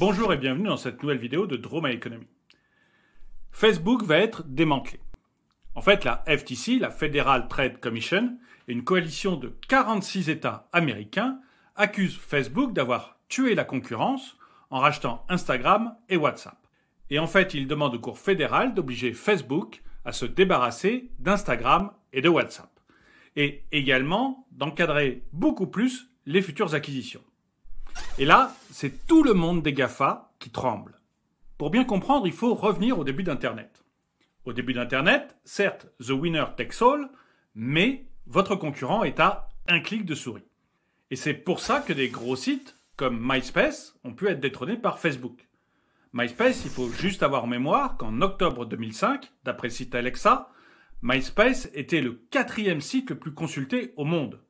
Bonjour et bienvenue dans cette nouvelle vidéo de Draw My Economy. Facebook va être démantelé. En fait, la FTC, la Federal Trade Commission, et une coalition de 46 États américains accusent Facebook d'avoir tué la concurrence en rachetant Instagram et WhatsApp. Et en fait, ils demandent au cours fédéral d'obliger Facebook à se débarrasser d'Instagram et de WhatsApp. Et également d'encadrer beaucoup plus les futures acquisitions. Et là, c'est tout le monde des GAFA qui tremble. Pour bien comprendre, il faut revenir au début d'Internet. Au début d'Internet, certes, the winner takes all, mais votre concurrent est à un clic de souris. Et c'est pour ça que des gros sites comme MySpace ont pu être détrônés par Facebook. MySpace, il faut juste avoir en mémoire qu'en octobre 2005, d'après le site Alexa, MySpace était le 4e site le plus consulté au monde.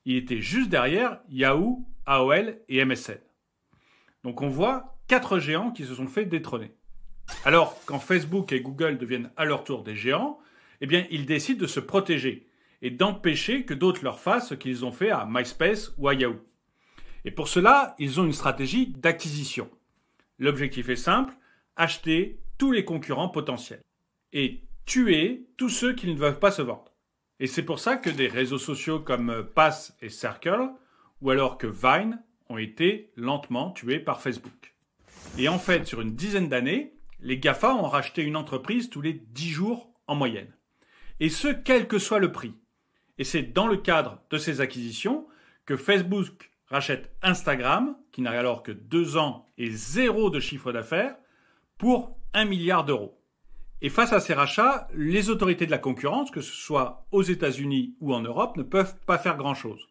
Il était juste derrière Yahoo, AOL et MSN. Donc on voit 4 géants qui se sont fait détrôner. Alors, quand Facebook et Google deviennent à leur tour des géants, eh bien, ils décident de se protéger et d'empêcher que d'autres leur fassent ce qu'ils ont fait à MySpace ou à Yahoo. Et pour cela, ils ont une stratégie d'acquisition. L'objectif est simple, acheter tous les concurrents potentiels et tuer tous ceux qui ne veulent pas se vendre. Et c'est pour ça que des réseaux sociaux comme Pass et Circle, ou alors que Vine, ont été lentement tués par Facebook. Et en fait, sur une dizaine d'années, les GAFA ont racheté une entreprise tous les 10 jours en moyenne. Et ce, quel que soit le prix. Et c'est dans le cadre de ces acquisitions que Facebook rachète Instagram, qui n'a alors que 2 ans et 0 de chiffre d'affaires, pour 1 milliard d'euros. Et face à ces rachats, les autorités de la concurrence, que ce soit aux États-Unis ou en Europe, ne peuvent pas faire grand-chose.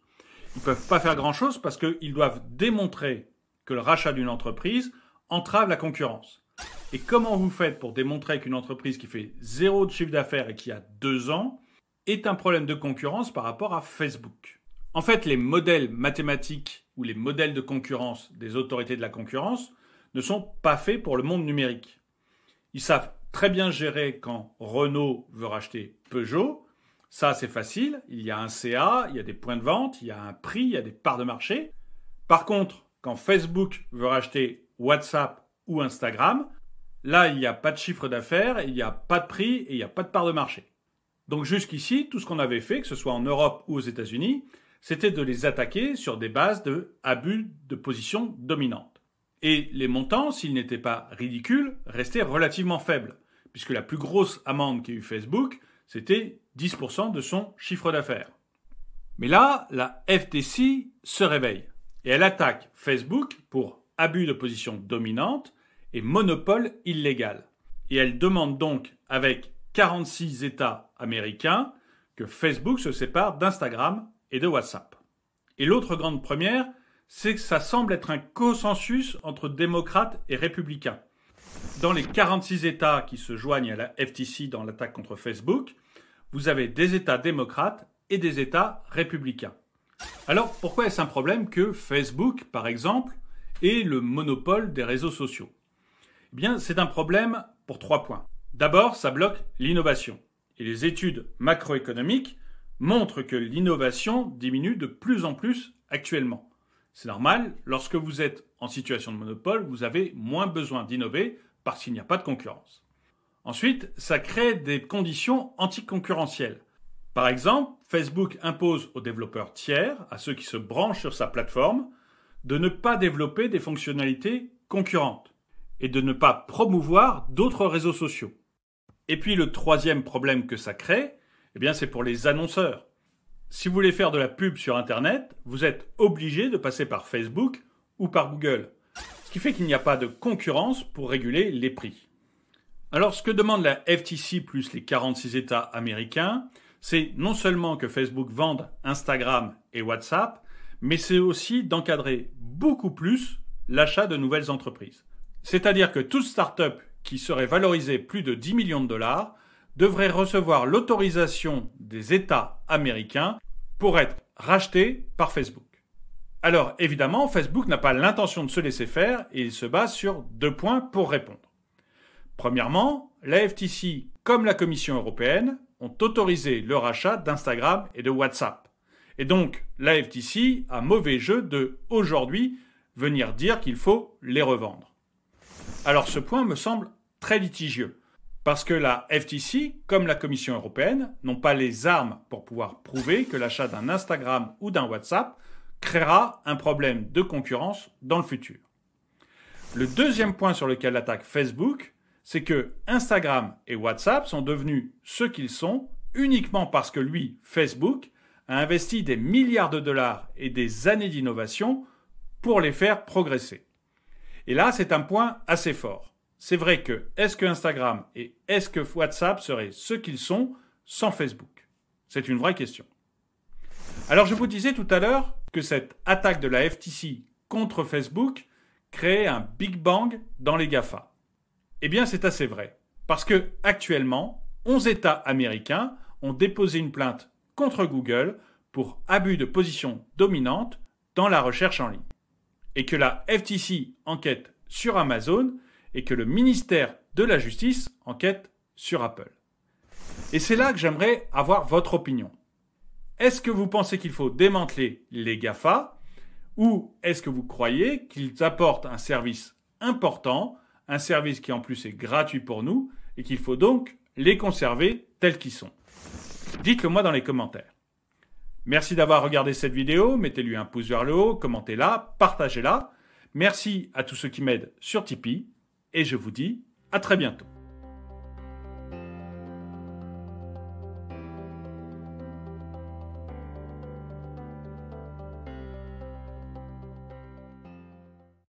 Ils ne peuvent pas faire grand-chose parce qu'ils doivent démontrer que le rachat d'une entreprise entrave la concurrence. Et comment vous faites pour démontrer qu'une entreprise qui fait 0 de chiffre d'affaires et qui a 2 ans est un problème de concurrence par rapport à Facebook ? En fait, les modèles mathématiques ou les modèles de concurrence des autorités de la concurrence ne sont pas faits pour le monde numérique. Ils savent très bien gérer quand Renault veut racheter Peugeot. Ça, c'est facile. Il y a un CA, il y a des points de vente, il y a un prix, il y a des parts de marché. Par contre, quand Facebook veut racheter WhatsApp ou Instagram, là, il n'y a pas de chiffre d'affaires, il n'y a pas de prix et il n'y a pas de part de marché. Donc jusqu'ici, tout ce qu'on avait fait, que ce soit en Europe ou aux États-Unis, c'était de les attaquer sur des bases de abus de position dominante. Et les montants, s'ils n'étaient pas ridicules, restaient relativement faibles, puisque la plus grosse amende qu'a eu Facebook, c'était 10% de son chiffre d'affaires. Mais là, la FTC se réveille et elle attaque Facebook pour abus de position dominante et monopole illégal. Et elle demande donc, avec 46 États américains, que Facebook se sépare d'Instagram et de WhatsApp. Et l'autre grande première, c'est que ça semble être un consensus entre démocrates et républicains. Dans les 46 États qui se joignent à la FTC dans l'attaque contre Facebook, vous avez des États démocrates et des États républicains. Alors, pourquoi est-ce un problème que Facebook, par exemple, ait le monopole des réseaux sociaux ? Eh bien, c'est un problème pour 3 points. D'abord, ça bloque l'innovation. Et les études macroéconomiques montrent que l'innovation diminue de plus en plus actuellement. C'est normal, lorsque vous êtes en situation de monopole, vous avez moins besoin d'innover parce qu'il n'y a pas de concurrence. Ensuite, ça crée des conditions anticoncurrentielles. Par exemple, Facebook impose aux développeurs tiers, à ceux qui se branchent sur sa plateforme, de ne pas développer des fonctionnalités concurrentes et de ne pas promouvoir d'autres réseaux sociaux. Et puis le 3e problème que ça crée, eh bien, c'est pour les annonceurs. Si vous voulez faire de la pub sur Internet, vous êtes obligé de passer par Facebook ou par Google. Ce qui fait qu'il n'y a pas de concurrence pour réguler les prix. Alors, ce que demande la FTC plus les 46 États américains, c'est non seulement que Facebook vende Instagram et WhatsApp, mais c'est aussi d'encadrer beaucoup plus l'achat de nouvelles entreprises. C'est-à-dire que toute start-up qui serait valorisée plus de 10 millions de dollars devrait recevoir l'autorisation des États américains pour être rachetée par Facebook. Alors, évidemment, Facebook n'a pas l'intention de se laisser faire et il se base sur 2 points pour répondre. Premièrement, la FTC, comme la Commission européenne, ont autorisé le rachat d'Instagram et de WhatsApp. Et donc, la FTC a mauvais jeu de, aujourd'hui, venir dire qu'il faut les revendre. Alors ce point me semble très litigieux, parce que la FTC, comme la Commission européenne, n'ont pas les armes pour pouvoir prouver que l'achat d'un Instagram ou d'un WhatsApp créera un problème de concurrence dans le futur. Le deuxième point sur lequel attaque Facebook, c'est que Instagram et WhatsApp sont devenus ce qu'ils sont uniquement parce que lui, Facebook, a investi des milliards de dollars et des années d'innovation pour les faire progresser. Et là, c'est un point assez fort. C'est vrai que est-ce que Instagram et est-ce que WhatsApp seraient ce qu'ils sont sans Facebook? C'est une vraie question. Alors je vous disais tout à l'heure que cette attaque de la FTC contre Facebook créait un Big Bang dans les GAFA. Eh bien, c'est assez vrai. Parce que, actuellement, 11 États américains ont déposé une plainte contre Google pour abus de position dominante dans la recherche en ligne. Et que la FTC enquête sur Amazon et que le ministère de la Justice enquête sur Apple. Et c'est là que j'aimerais avoir votre opinion. Est-ce que vous pensez qu'il faut démanteler les GAFA ou est-ce que vous croyez qu'ils apportent un service important, un service qui en plus est gratuit pour nous et qu'il faut donc les conserver tels qu'ils sont? Dites-le moi dans les commentaires. Merci d'avoir regardé cette vidéo, mettez-lui un pouce vers le haut, commentez-la, partagez-la. Merci à tous ceux qui m'aident sur Tipeee et je vous dis à très bientôt.